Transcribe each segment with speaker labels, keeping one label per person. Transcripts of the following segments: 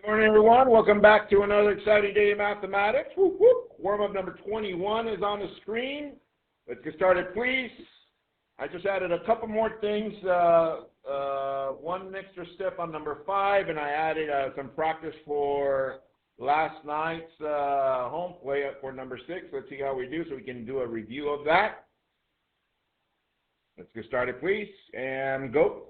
Speaker 1: Morning, everyone. Welcome back to another exciting day of mathematics. Whoop, whoop. Warm-up number 21 is on the screen. Let's get started, please. I just added a couple more things, one extra step on number 5, and I added some practice for last night's home play for number 6. Let's see how we do so we can do a review of that. Let's get started, please, and go.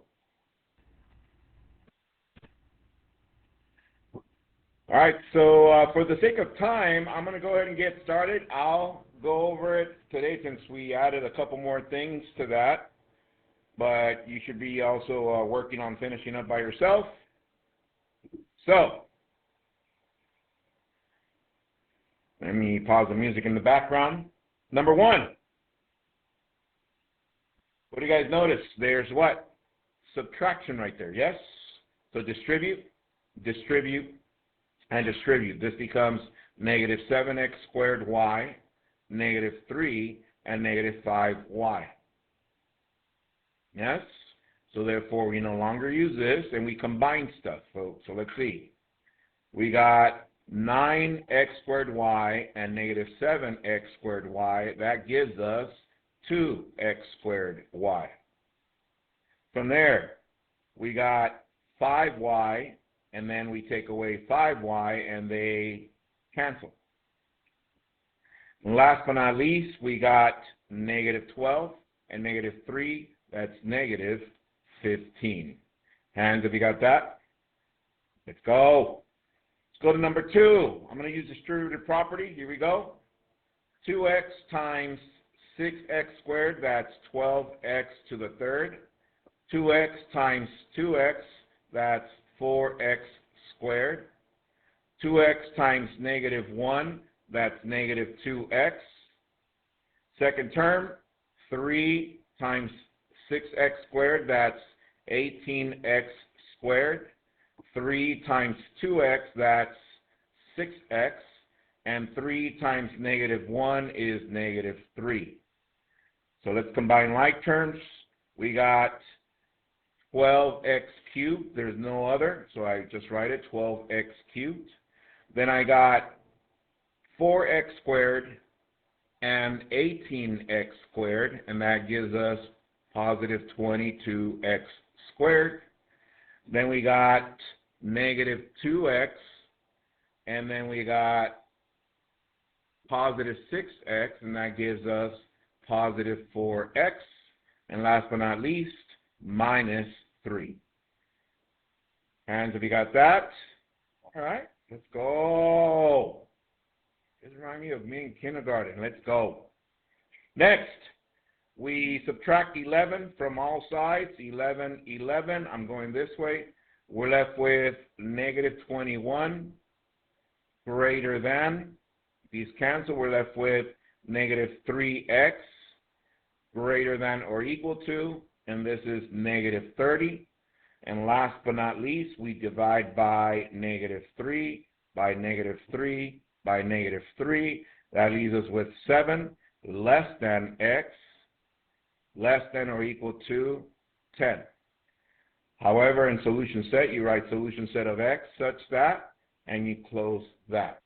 Speaker 1: All right, so for the sake of time, I'm going to go ahead and get started. I'll go over it today since we added a couple more things to that, but you should be also working on finishing up by yourself. So, let me pause the music in the background. Number 1, what do you guys notice? There's what? Subtraction right there, yes? So distribute, distribute, and distribute. This becomes negative 7x squared y, negative 3, and negative 5y. Yes? So therefore, we no longer use this, and we combine stuff. So let's see. We got 9x squared y and negative 7x squared y. That gives us 2x squared y. From there, we got 5y, and then we take away 5y, and they cancel. And last but not least, we got negative 12 and negative 3. That's negative 15. Hands if you got that. Let's go. Let's go to number 2. I'm going to use distributive property. Here we go. 2x times 6x squared, that's 12x to the third. 2x times 2x, that's 4x squared. 2x times negative 1, that's negative 2x. Second term, 3 times 6x squared, that's 18x squared. 3 times 2x, that's 6x. And 3 times negative 1 is negative 3. So let's combine like terms. We got 12x cubed, there's no other, so I just write it, 12x cubed. Then I got 4x squared and 18x squared, and that gives us positive 22x squared. Then we got negative 2x, and then we got positive 6x, and that gives us positive 4x. And last but not least, minus 3. Hands if you got that. All right, let's go. This reminds me of me in kindergarten. Let's go. Next, we subtract 11 from all sides. 11, 11. I'm going this way. We're left with negative 21 greater than. These cancel. We're left with negative 3x greater than or equal to. And this is negative 30. And last but not least, we divide by negative 3, by negative 3, by negative 3. That leaves us with 7 less than x, less than or equal to 10. However, in solution set, you write solution set of x such that, and you close that.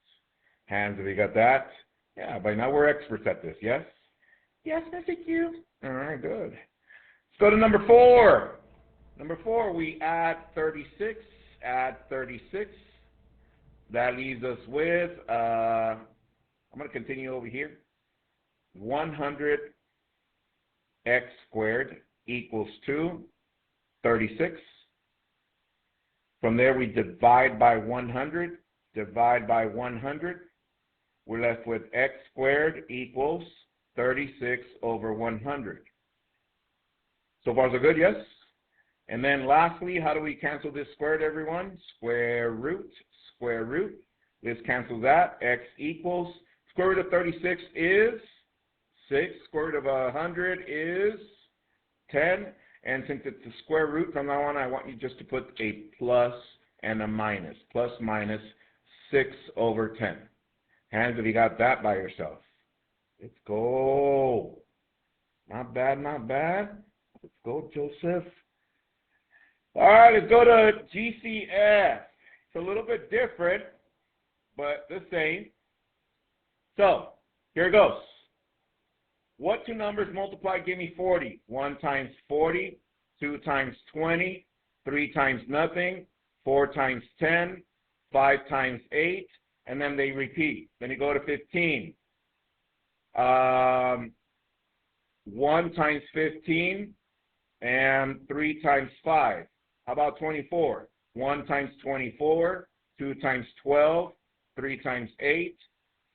Speaker 1: Hands if you got that. Yeah, by now we're experts at this, yes? Yes, Mr. Q. All right, good. Let's go to number 4. Number 4, we add 36. Add 36. That leaves us with, I'm going to continue over here. 100x squared equals to 36. From there, we divide by 100. Divide by 100. We're left with x squared equals 36 over 100. So far so good, yes? And then lastly, how do we cancel this squared, everyone? Square root, square root. This cancels that. X equals, square root of 36 is 6. Square root of 100 is 10. And since it's the square root, from now on, I want you just to put a plus and a minus. Plus minus 6 over 10. Hands if you got that by yourself. Let's go. Not bad, not bad. Let's go, Joseph. All right, let's go to GCF. It's a little bit different, but the same. So, here it goes. What two numbers multiplied give me 40? 1 times 40, 2 times 20, 3 times nothing, 4 times 10, 5 times 8, and then they repeat. Then you go to 15. 1 times 15 and 3 times 5. How about 24? 1 times 24, 2 times 12, 3 times 8,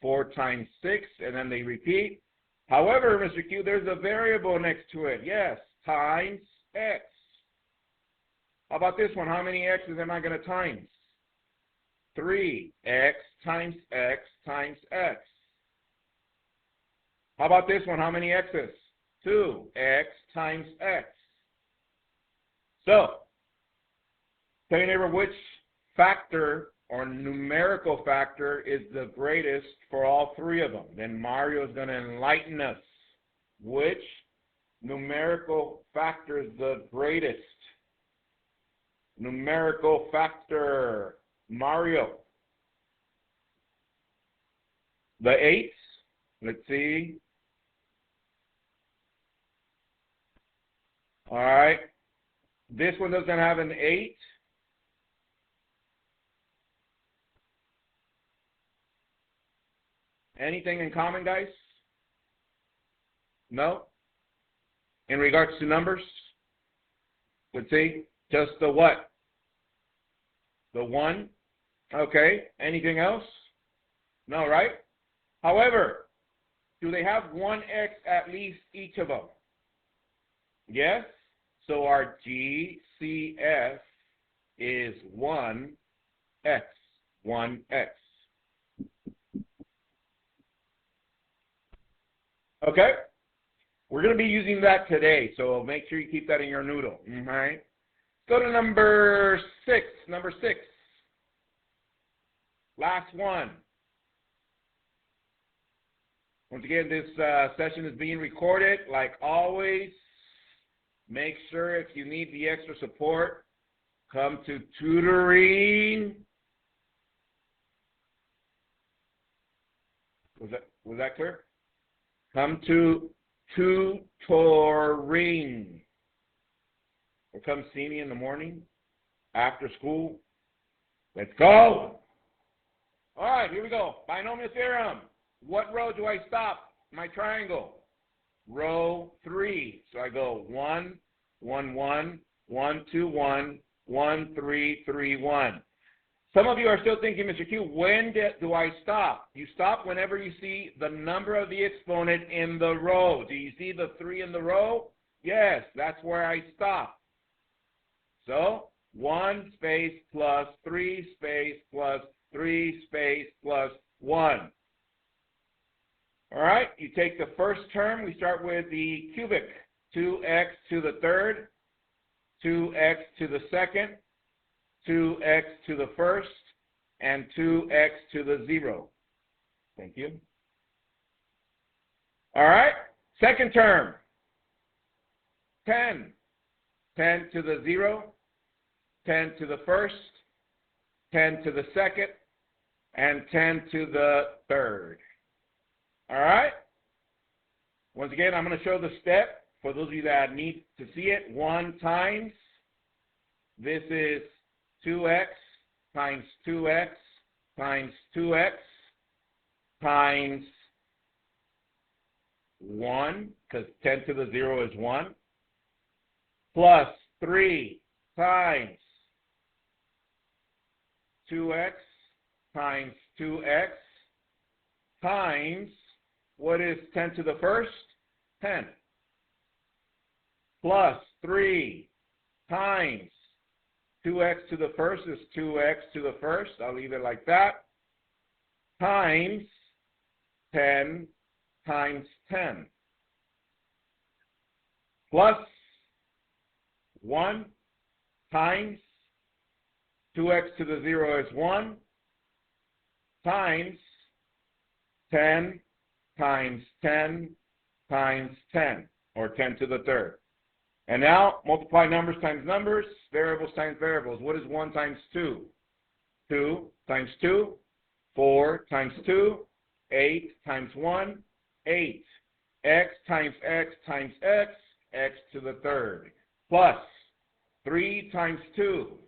Speaker 1: 4 times 6, and then they repeat. However, Mr. Q, there's a variable next to it. Yes, times x. How about this one? How many x's am I going to times? 3. X times x times x. How about this one? How many x's? 2. X times x. So, tell your neighbor which factor or numerical factor is the greatest for all three of them. Then Mario is going to enlighten us. Which numerical factor is the greatest? Numerical factor. Mario. The 8. Let's see. All right. This one doesn't have an 8. Anything in common, guys? No? In regards to numbers? Let's see. Just the what? The 1? Okay. Anything else? No, right? However, do they have 1x at least, each of them? Yes? So our GCF is 1x. 1x. Okay? We're going to be using that today, so make sure you keep that in your noodle. All right? Go to number 6. Number 6. Last one. Once again, this session is being recorded. Like always, make sure if you need the extra support, come to tutoring. Was that clear? Come to tutoring. Or come see me in the morning after school. Let's go. All right, here we go. Binomial theorem. What row do I stop? My triangle. Row 3. So I go 1, 1, 1, 1, 2, 1, 1, 3, 3, 1. Some of you are still thinking, Mr. Q, when do I stop? You stop whenever you see the number of the exponent in the row. Do you see the 3 in the row? Yes, that's where I stop. So 1 space plus 3 space plus 3 space plus 1. All right, you take the first term. We start with the cubic. 2x to the third, 2x to the second, 2x to the first, and 2x to the 0. Thank you. All right, second term. 10. 10 to the 0, 10 to the first, 10 to the second, and 10 to the third. All right? Once again, I'm going to show the step for those of you that need to see it. 1 times. This is 2x times 2x times 2x times 1, because 10 to the 0 is 1, plus 3 times 2x times 2x times, what is 10 to the first? 10. Plus 3 times 2x to the first is 2x to the first. I'll leave it like that. Times 10 times 10. Plus 1 times 2x to the 0 is 1 times 10 times 10 times 10, or 10 to the third. And now multiply numbers times numbers, variables times variables. What is 1 times 2? 2 times 2, 4 times 2, 8 times 1, 8. X times x times x, x to the third, plus 3 times 2,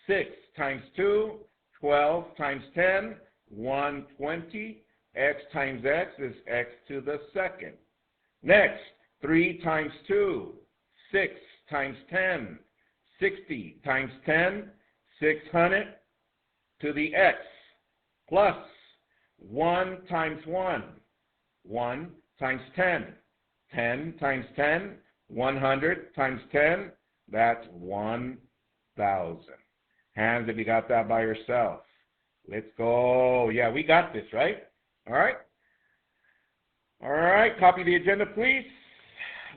Speaker 1: 6 times 2, 12 times 10, 120. X times x is x to the second. Next, 3 times 2, 6 times 10, 60 times 10, 600 to the x, plus 1 times 1, 1 times 10, 10 times 10, 100 times 10, that's 1,000. Hands if you got that by yourself. Let's go. Yeah, we got this, right? All right. All right, copy the agenda, please.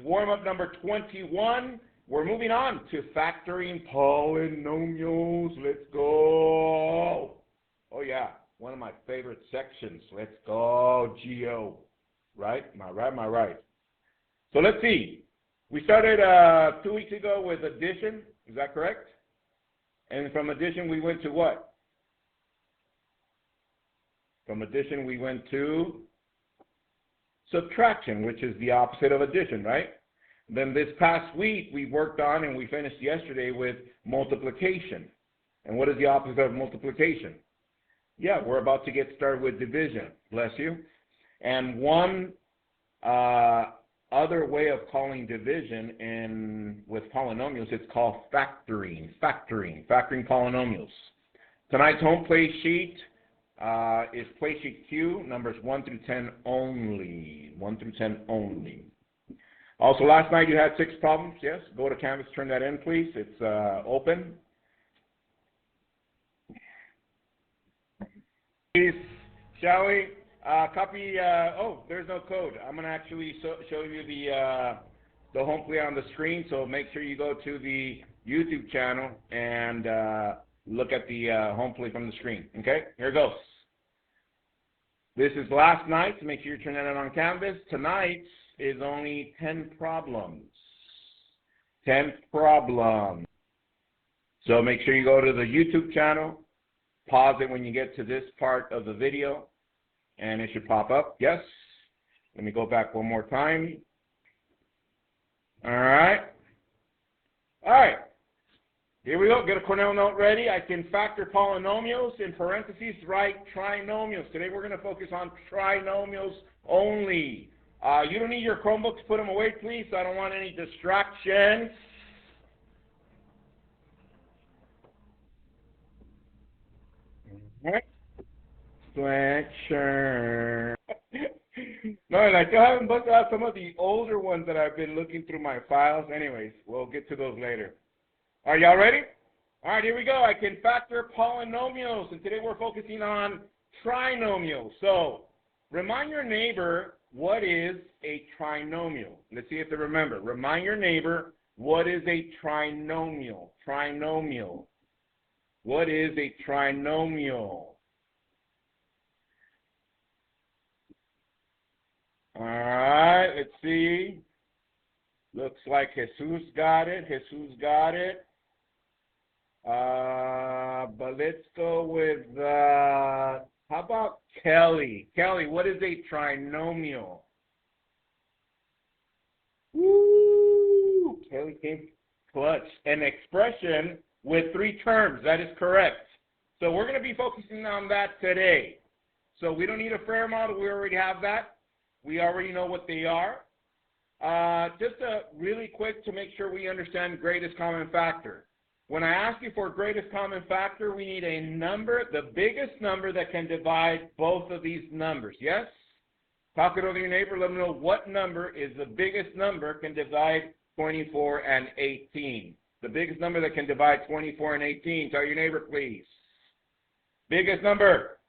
Speaker 1: Warm-up number 21. We're moving on to factoring polynomials. Let's go. Oh, yeah, one of my favorite sections. Let's go, Geo. Right? Am I right? Am I right? So let's see. We started 2 weeks ago with addition. Is that correct? And from addition, we went to what? From addition, we went to subtraction, which is the opposite of addition, right? Then this past week, we worked on and we finished yesterday with multiplication. And what is the opposite of multiplication? Yeah, we're about to get started with division. Bless you. And one other way of calling division with polynomials, it's called factoring polynomials. Tonight's home play sheet is play sheet Q, numbers 1 through 10 only. 1 through 10 only. Also, last night you had 6 problems. Yes, go to Canvas, turn that in, please. It's open. Please, shall we? Copy. Oh, there's no code. I'm going to actually show you the home play on the screen. So make sure you go to the YouTube channel and look at the home play from the screen. Okay, here it goes. This is last night, so make sure you turn that on Canvas. Tonight is only 10 problems. 10 problems. So make sure you go to the YouTube channel, pause it when you get to this part of the video, and it should pop up. Yes. Let me go back one more time. All right. All right. Here we go. Get a Cornell note ready. I can factor polynomials. In parentheses, write trinomials. Today we're going to focus on trinomials only. You don't need your Chromebooks. Put them away, please. I don't want any distractions. All right. Sweatshirt. No, and I still haven't busted out some of the older ones that I've been looking through my files. Anyways, we'll get to those later. Are y'all ready? All right, here we go. I can factor polynomials, and today we're focusing on trinomials. So, remind your neighbor, what is a trinomial? Let's see if they remember. Remind your neighbor, what is a trinomial? Trinomial. What is a trinomial? All right, let's see. Looks like Jesus got it. Jesus got it. But let's go with, how about Kelly? Kelly, what is a trinomial? Woo! Kelly came clutch. An expression with 3 terms. That is correct. So we're going to be focusing on that today. So we don't need a fair model. We already have that. We already know what they are. Just really quick to make sure we understand greatest common factor. When I ask you for greatest common factor, we need a number, the biggest number that can divide both of these numbers. Yes? Talk it over to your neighbor. Let them know what number is the biggest number can divide 24 and 18. The biggest number that can divide 24 and 18. Tell your neighbor, please. Biggest number.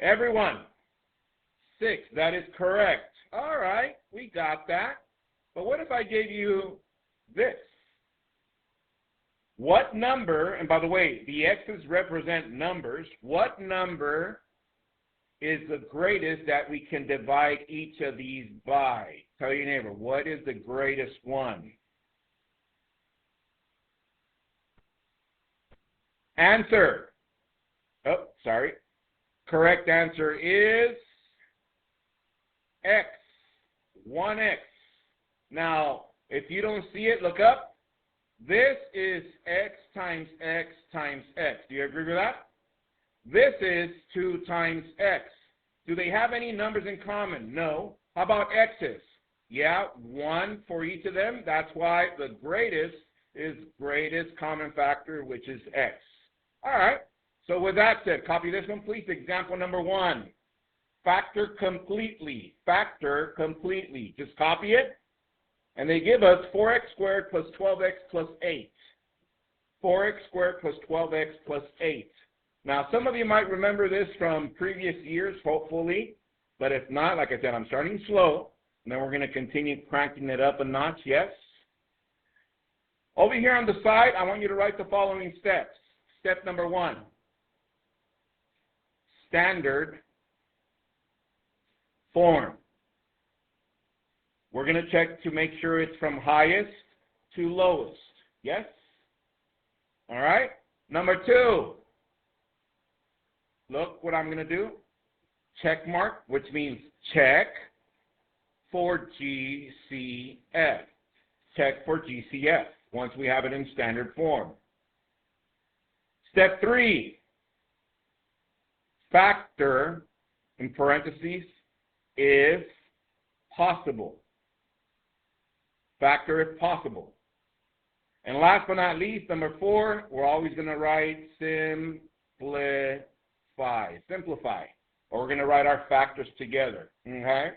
Speaker 1: Everyone. 6. That is correct. All right. We got that. But what if I gave you this? What number, and by the way, the x's represent numbers, what number is the greatest that we can divide each of these by? Tell your neighbor, what is the greatest one? Answer. Oh, sorry. Correct answer is x, 1x. Now, if you don't see it, look up. This is x times x times x. Do you agree with that? This is 2 times x. Do they have any numbers in common? No. How about x's? Yeah, 1 for each of them. That's why the greatest is greatest common factor, which is x. All right. So with that said, copy this one, please. Example number 1. Factor completely. Factor completely. Just copy it. And they give us 4x squared plus 12x plus 8. 4x squared plus 12x plus 8. Now, some of you might remember this from previous years, hopefully. But if not, like I said, I'm starting slow. And then we're going to continue cranking it up a notch, yes? Over here on the side, I want you to write the following steps. Step number 1. Standard form. We're going to check to make sure it's from highest to lowest. Yes? All right? Number 2. Look what I'm going to do. Check mark, which means check for GCF. Check for GCF once we have it in standard form. Step 3. Factor, in parentheses, if possible. Factor if possible. And last but not least, number 4, we're always going to write simplify. Simplify. Or we're going to write our factors together. Okay?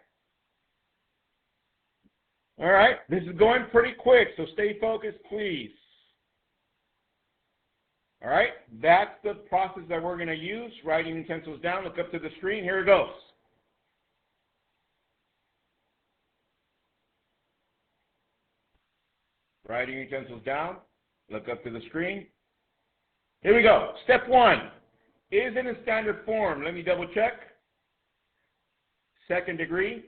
Speaker 1: All right. This is going pretty quick, so stay focused, please. All right. That's the process that we're going to use. Writing utensils down. Look up to the screen. Here it goes. Writing utensils down. Look up to the screen. Here we go. Step 1. Is it in standard form? Let me double check. Second degree.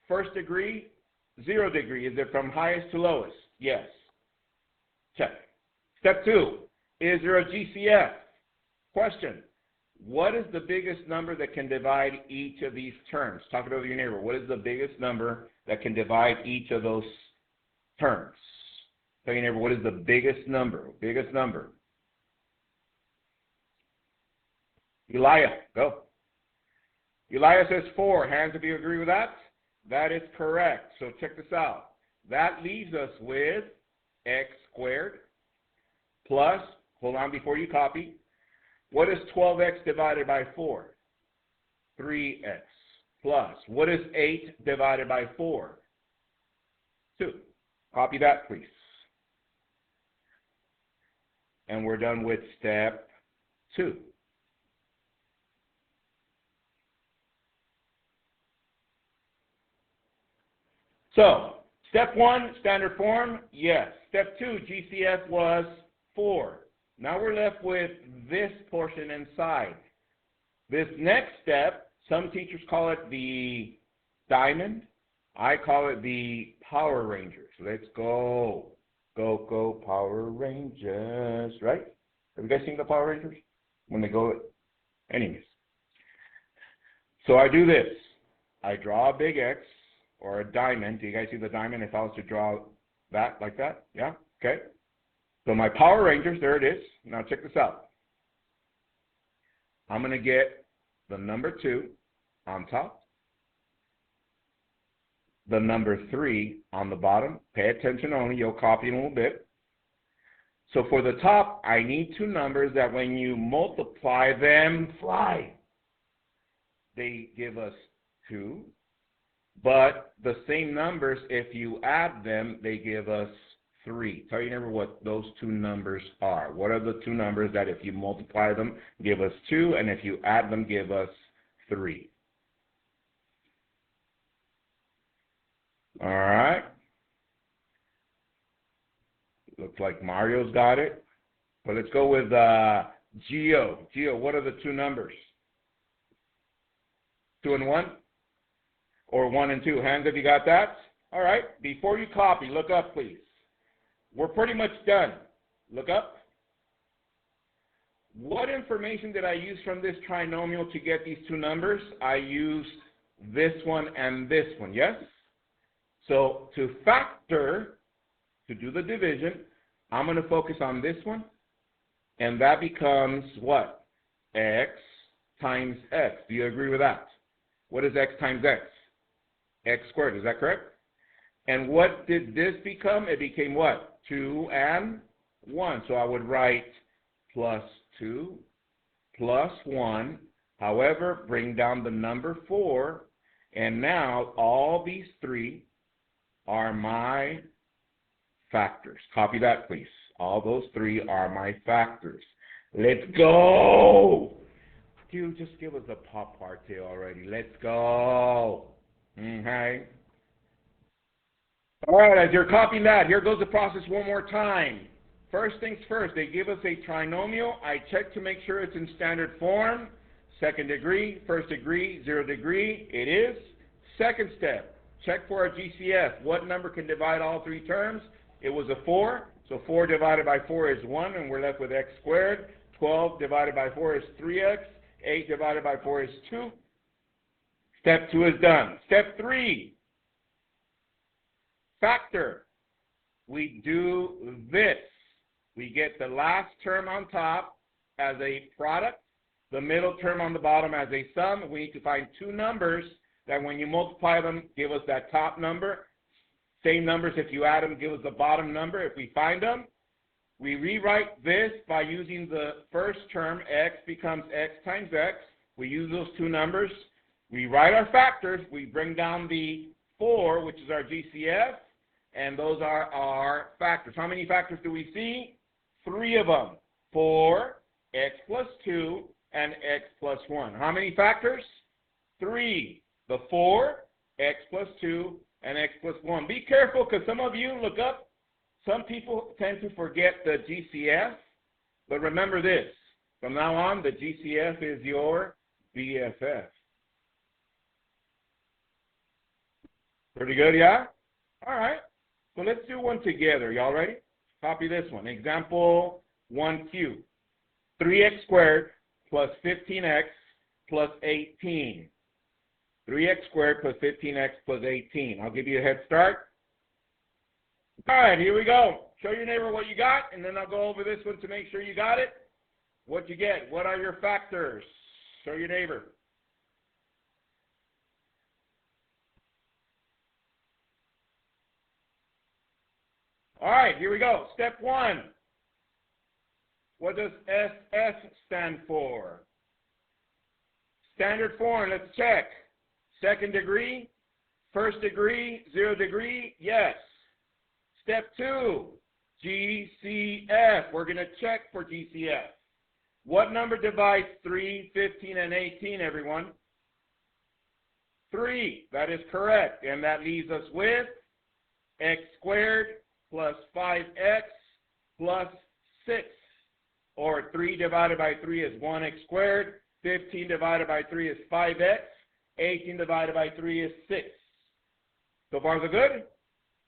Speaker 1: First degree. 0 degree. Is it from highest to lowest? Yes. Check. Step 2. Is there a GCF? Question. What is the biggest number that can divide each of these terms? Talk it over to your neighbor. What is the biggest number that can divide each of those terms? Tell your neighbor, what is the biggest number? Biggest number. Elijah, go. Elijah says 4. Hands if you agree with that. That is correct. So check this out. That leaves us with x squared plus, hold on before you copy, what is 12x divided by 4? 3x plus, what is 8 divided by 4? 2. Copy that, please. And we're done with step 2. So, step 1, standard form, yes. Step 2, GCF was 4. Now we're left with this portion inside. This next step, some teachers call it the diamond. I call it the Power Rangers. Let's go. Go, go, Power Rangers, right? Have you guys seen the Power Rangers? When they go, anyways. So I do this. I draw a big X or a diamond. Do you guys see the diamond? If I was to draw that like that, yeah? Okay. So my Power Rangers, there it is. Now check this out. I'm going to get the number 2 on top, the number 3 on the bottom. Pay attention only. You'll copy in a little bit. So for the top, I need 2 numbers that when you multiply them, fly. They give us 2. But the same numbers, if you add them, they give us 3. Tell your neighbor what those 2 numbers are. What are the 2 numbers that if you multiply them, give us 2, and if you add them, give us 3? All right. Looks like Mario's got it. But let's go with Gio. Gio, what are the 2 numbers? 2 and 1? Or 1 and 2? Hands if you got that. All right. Before you copy, look up, please. We're pretty much done. Look up. What information did I use from this trinomial to get these two numbers? I used this one and this one, yes? So to factor, to do the division, I'm going to focus on this one, and that becomes what? X times x. Do you agree with that? What is x times x? X squared, is that correct? And what did this become? It became what? 2 and 1. So I would write plus 2 plus 1. However, bring down the number 4. And now all these three are my factors. Copy that, please. All those three are my factors. Let's go. Dude, just give us a pop party already. Let's go. Okay. All right, as you're copying that, here goes the process one more time. First things first, they give us a trinomial. I check to make sure it's in standard form. Second degree, first degree, 0 degree. It is. Second step, check for a GCF. What number can divide all three terms? It was a 4. So 4 divided by 4 is 1, and we're left with x squared. 12 divided by 4 is 3x. 8 divided by 4 is 2. Step 2 is done. Step 3, factor. We do this. We get the last term on top as a product, the middle term on the bottom as a sum. We need to find two numbers that when you multiply them, give us that top number. Same numbers, if you add them, give us the bottom number. If we find them, we rewrite this by using the first term. X becomes x times x. We use those two numbers. We write our factors. We bring down the 4, which is our GCF, and those are our factors. How many factors do we see? 3 of them. 4, x plus 2, and x plus 1. How many factors? 3. The 4, x plus 2, and x plus 1. Be careful, because some of you look up. Some people tend to forget the GCF, but remember this. From now on, the GCF is your BFF. Pretty good, yeah? All right. So let's do one together. Y'all ready? Copy this one. Example 1Q. 3x squared plus 15x plus 18. 3x squared plus 15x plus 18. I'll give you a head start. All right, here we go. Show your neighbor what you got, and then I'll go over this one to make sure you got it. What you get? What are your factors? Show your neighbor. All right, here we go. Step 1. What does SF stand for? Standard form, let's check. Second degree, first degree, 0 degree, yes. Step 2, GCF. We're going to check for GCF. What number divides 3, 15, and 18, everyone? 3. That is correct. And that leaves us with x squared plus 5x plus 6. Or 3 divided by 3 is 1x squared. 15 divided by 3 is 5x. 18 divided by 3 is 6. So far, so good?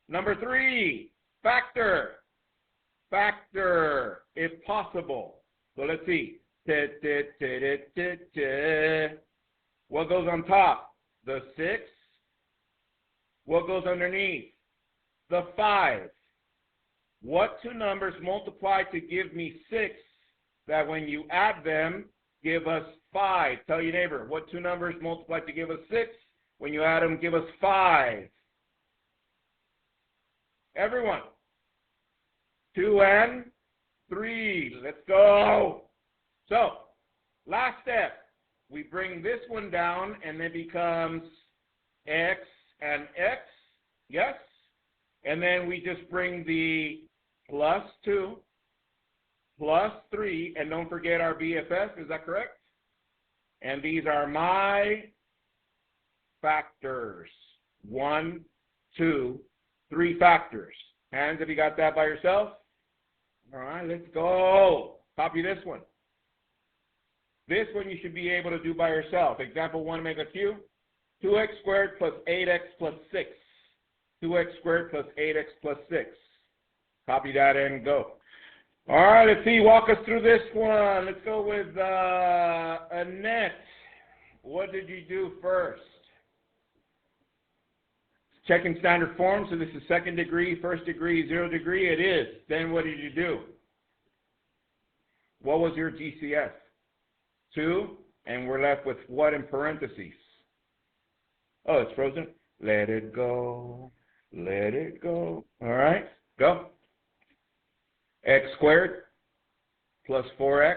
Speaker 1: Number 3, factor. Factor, if possible. So let's see. What goes on top? The 6. What goes underneath? The 5. What two numbers multiply to give me 6 that when you add them, give us 5? Tell your neighbor, what two numbers multiply to give us 6? When you add them, give us 5. Everyone. 2 and 3. Let's go. So, last step. We bring this one down, and it becomes x and x. Yes? And then we just bring the plus 2, plus 3, and don't forget our BFF. Is that correct? And these are my factors. 1, 2, 3 factors. Hands, have you got that by yourself? All right, let's go. Copy this one. This one you should be able to do by yourself. Example 1, make a Q. 2x squared plus 8x plus 6. 2x squared plus 8x plus 6. Copy that and go. All right, let's see. Walk us through this one. Let's go with Annette. What did you do first? Checking standard form. So this is second degree, first degree, 0 degree. It is. Then what did you do? What was your GCF? 2. And we're left with what in parentheses? Oh, it's frozen. Let it go. Let it go. All right. Go. X squared plus 4x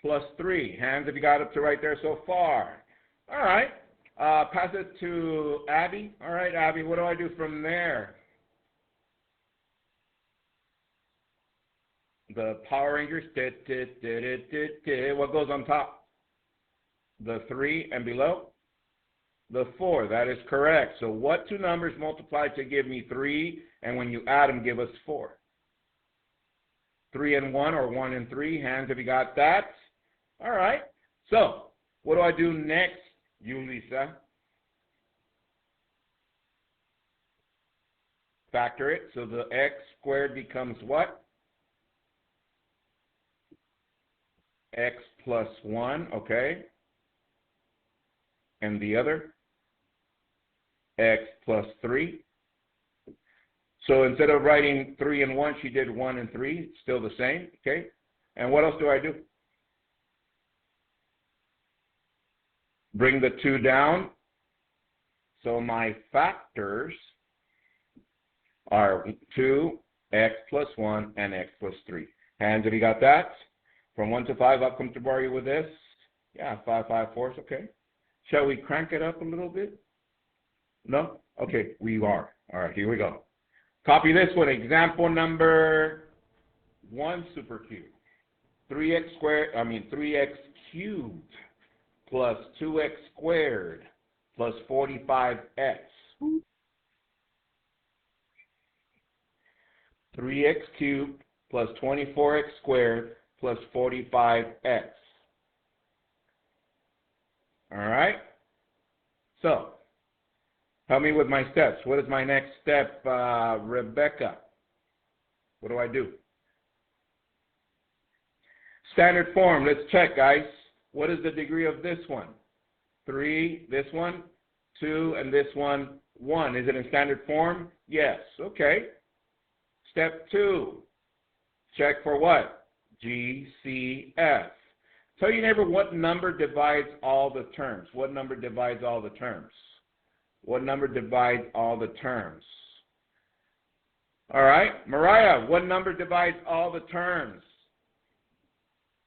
Speaker 1: plus 3. Hands if you got up to right there so far. All right. Pass it to Abby. All right, Abby, what do I do from there? The Power Rangers. What goes on top? The 3 and below? The 4. That is correct. So what two numbers multiply to give me 3, and when you add them, give us 4? 3 and 1 or 1 and 3. Hands if you got that. All right. So what do I do next, you, Lisa? Factor it. So the x squared becomes what? X plus 1. Okay. And the other? X plus 3. So instead of writing 3 and 1, she did 1 and 3. It's still the same, okay? And what else do I do? Bring the 2 down. So my factors are 2, x plus 1, and x plus 3. Hands, have you got that? From 1 to 5, I'll come to borrow you with this. Yeah, 5, 5, 4 is okay. Shall we crank it up a little bit? No? Okay, we are. All right, here we go. Copy this one. Example number 1 supercube. 3x cubed plus 2x squared plus 45x. 3x cubed plus 24x squared plus 45x. All right? So, help me with my steps. What is my next step, Rebecca? What do I do? Standard form. Let's check, guys. What is the degree of this one? 3, this one, 2, and this one, 1. Is it in standard form? Yes. Okay. Step 2. Check for what? GCF. Tell your neighbor what number divides all the terms. What number divides all the terms? What number divides all the terms? All right. Mariah, what number divides all the terms?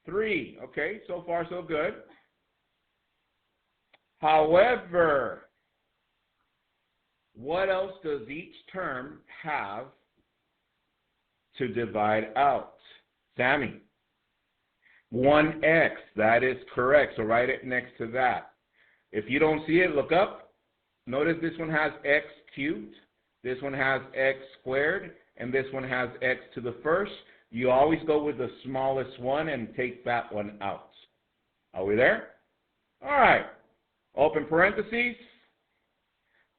Speaker 1: 3. Okay, so far so good. However, what else does each term have to divide out? Sammy. 1x. That is correct. So write it next to that. If you don't see it, look up. Notice this one has x cubed, this one has x squared, and this one has x to the first. You always go with the smallest one and take that one out. Are we there? All right. Open parentheses.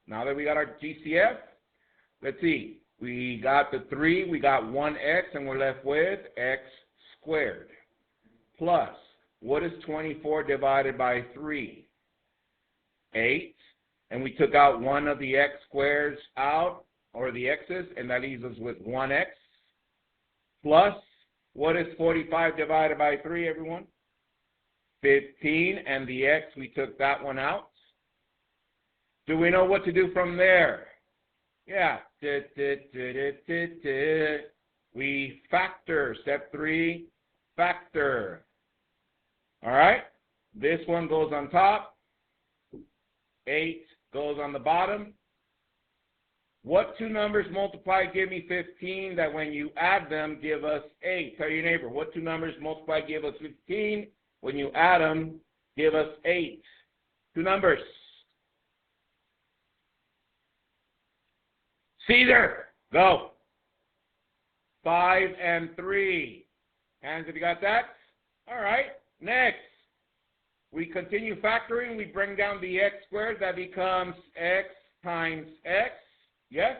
Speaker 1: Now that we got our GCF, let's see. We got the 3, we got 1x, and we're left with x squared. Plus, what is 24 divided by 3? 8. And we took out one of the x squares out, or the x's, and that leaves us with 1x. Plus, what is 45 divided by 3, everyone? 15, and the x, we took that one out. Do we know what to do from there? Yeah. We factor. Step 3, factor. All right? This one goes on top. 8 goes on the bottom. What two numbers multiply give me 15 that when you add them give us 8? Tell your neighbor, what two numbers multiply give us 15? When you add them, give us 8. Two numbers. Caesar, go. 5 and 3. Hands, have you got that? All right. Next, we continue factoring. We bring down the x squared. That becomes x times x. Yes?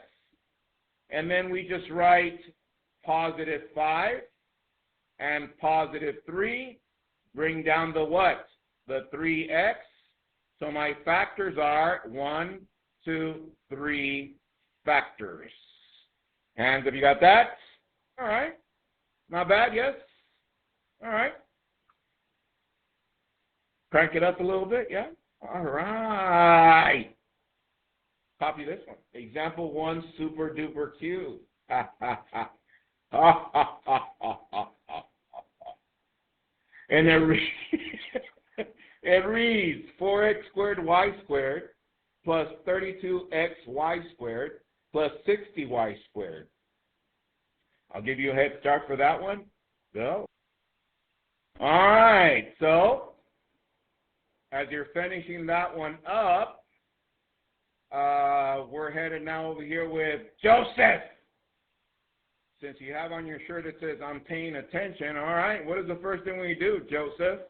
Speaker 1: And then we just write positive 5 and positive 3. Bring down the what? The 3x. So my factors are 1, 2, 3 factors. Hands, have you got that? All right. Not bad, yes? All right. Crank it up a little bit, yeah? All right. Copy this one. Example 1, super duper cube. And it reads 4x squared y squared plus 32xy squared plus 60y squared. I'll give you a head start for that one. Go. All right. So, as you're finishing that one up, we're headed now over here with Joseph. Since you have on your shirt it says, I'm paying attention, all right, what is the first thing we do, Joseph?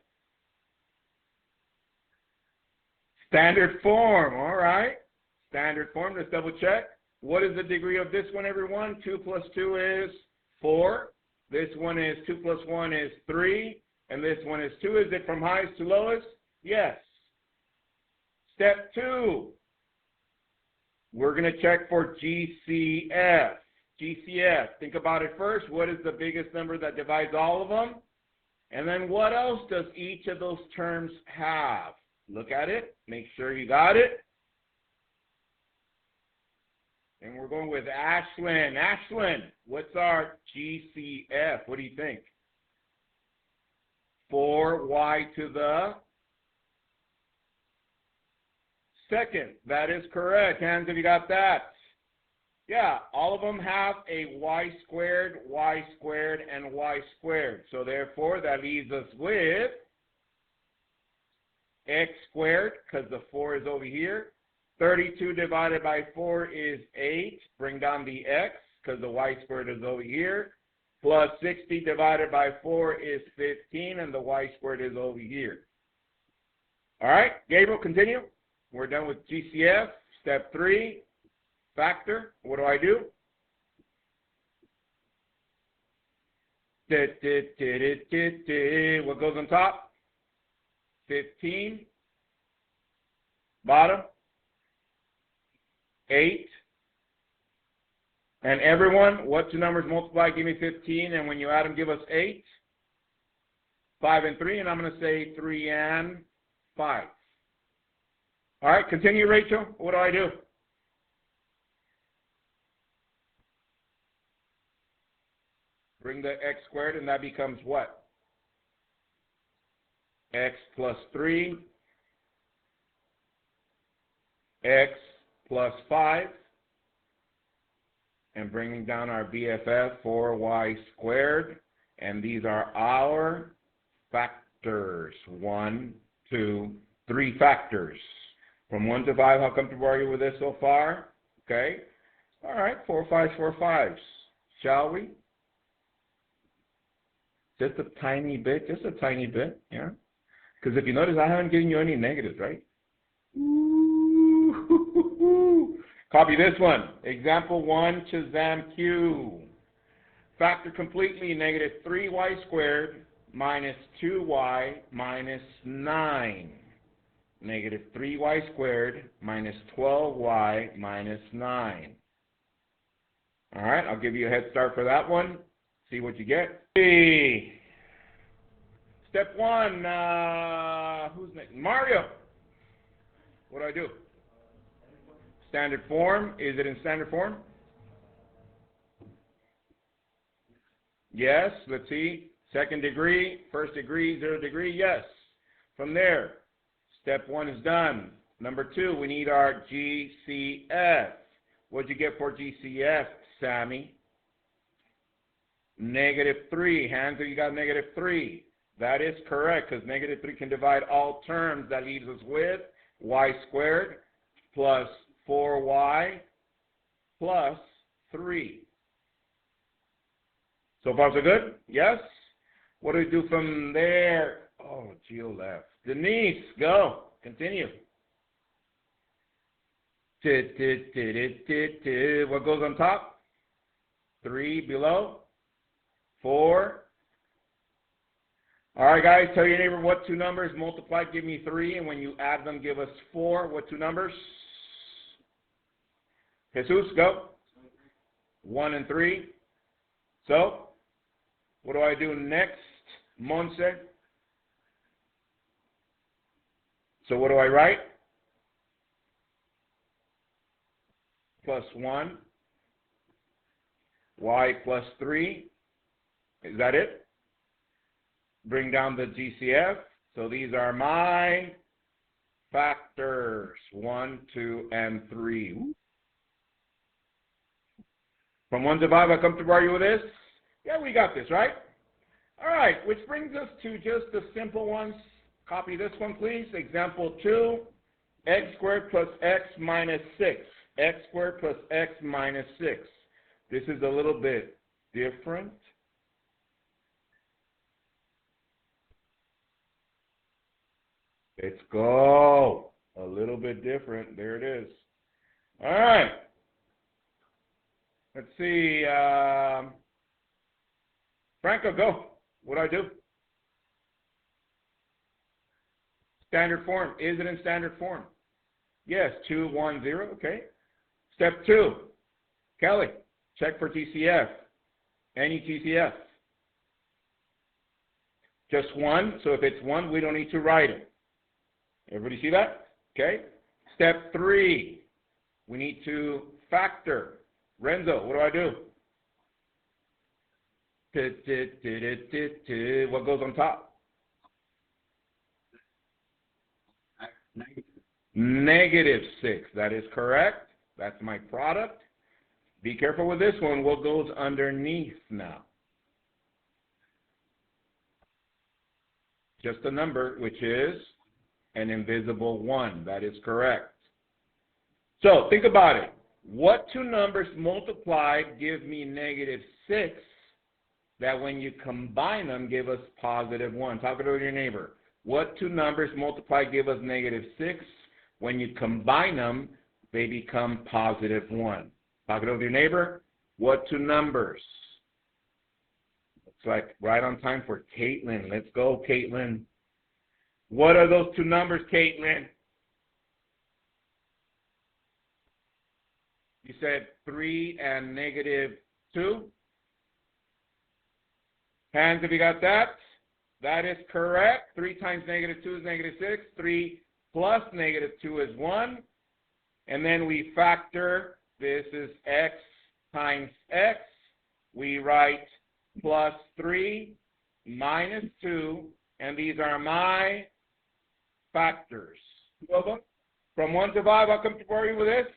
Speaker 1: Standard form, all right. Standard form, let's double check. What is the degree of this one, everyone? 2 plus 2 is 4. This one is 2 plus 1 is 3. And this one is 2. Is it from highest to lowest? Yes. Step 2. We're going to check for GCF. GCF, think about it first. What is the biggest number that divides all of them? And then what else does each of those terms have? Look at it. Make sure you got it. And we're going with Ashlyn. Ashlyn, what's our GCF? What do you think? 4y to the second. That is correct. Hands, have you got that? Yeah, all of them have a y squared, and y squared. So therefore, that leaves us with x squared, because the 4 is over here. 32 divided by 4 is 8. Bring down the x, because the y squared is over here. Plus 60 divided by 4 is 15, and the y squared is over here. All right, Gabriel, continue. We're done with GCF. Step 3. Factor, what do I do? What goes on top? 15. Bottom? 8. And everyone, what two numbers multiply? Give me 15. And when you add them, give us 8. 5 and 3. And I'm going to say 3 and 5. All right, continue, Rachel. What do I do? Bring the x squared, and that becomes what? X plus 3, x plus 5, and bringing down our BFF, 4y squared, and these are our factors. 1, 2, 3 factors. From 1 to 5, how comfortable are you with this so far? Okay. All right, 4 5s, 4 5s. Shall we? Just a tiny bit, yeah? Because if you notice, I haven't given you any negatives, right? Ooh. Copy this one. Example 1, Shazam Q. Factor completely, negative 3y squared minus 2y minus 9. Negative 3y squared minus 12y minus 9. All right, I'll give you a head start for that one. See what you get. Step 1, who's next? Mario. What do I do? Standard form. Is it in standard form? Yes. Let's see. Second degree, first degree, 0 degree. Yes. From there, step 1 is done. Number 2, we need our GCF. What'd you get for GCF, Sammy? Negative 3. Hands, you got negative 3. That is correct, because negative 3 can divide all terms. That leaves us with y squared plus 4y plus 3. So far, so good? Yes? What do we do from there? Oh, Gio left. Denise, go. Continue. What goes on top? 3 below? 4. All right, guys, tell your neighbor what two numbers multiplied give me 3, and when you add them, give us 4. What two numbers? Jesus, go. 1 and 3. So, what do I do next, Monse? So what do I write? Plus 1. Y plus 3. Is that it? Bring down the GCF. So these are my factors, 1, 2, and 3. From 1 to 5, I come to borrow you with this? Yeah, we got this, right? All right, which brings us to just the simple ones. Copy this one, please. Example 2, x squared plus x minus 6. X squared plus x minus 6. This is a little bit different. Let's go. A little bit different. There it is. All right. Let's see. Franco, go. What do I do? Standard form. Is it in standard form? Yes. 2, 1, 0. Okay. Step 2. Kelly, check for TCF. Any TCF? Just 1. So if it's 1, we don't need to write it. Everybody see that? Okay. Step 3. We need to factor. Renzo, what do I do? What goes on top? Negative 6. That is correct. That's my product. Be careful with this one. What goes underneath now? Just a number, which is an invisible 1. That is correct. So think about it. What two numbers multiplied give me negative 6 that when you combine them give us positive 1? Talk it over to your neighbor. What two numbers multiplied give us negative 6? When you combine them, they become positive 1. Talk it over to your neighbor. What two numbers? Looks like right on time for Caitlin. Let's go, Caitlin. What are those two numbers, Caitlin? You said 3 and negative 2. Hands, have you got that? That is correct. 3 times negative 2 is negative 6. 3 plus negative 2 is 1. And then we factor. This is x times x. We write plus 3 minus 2. And these are my factors. 2 of them. From 1 to 5, I'll come to borrow you with this.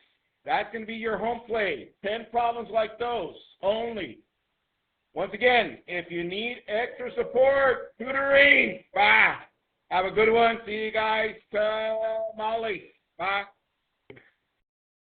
Speaker 1: That's going to be your home plate. 10 problems like those only. Once again, if you need extra support, tutoring. Bye. Have a good one. See you guys tomorrow. Bye.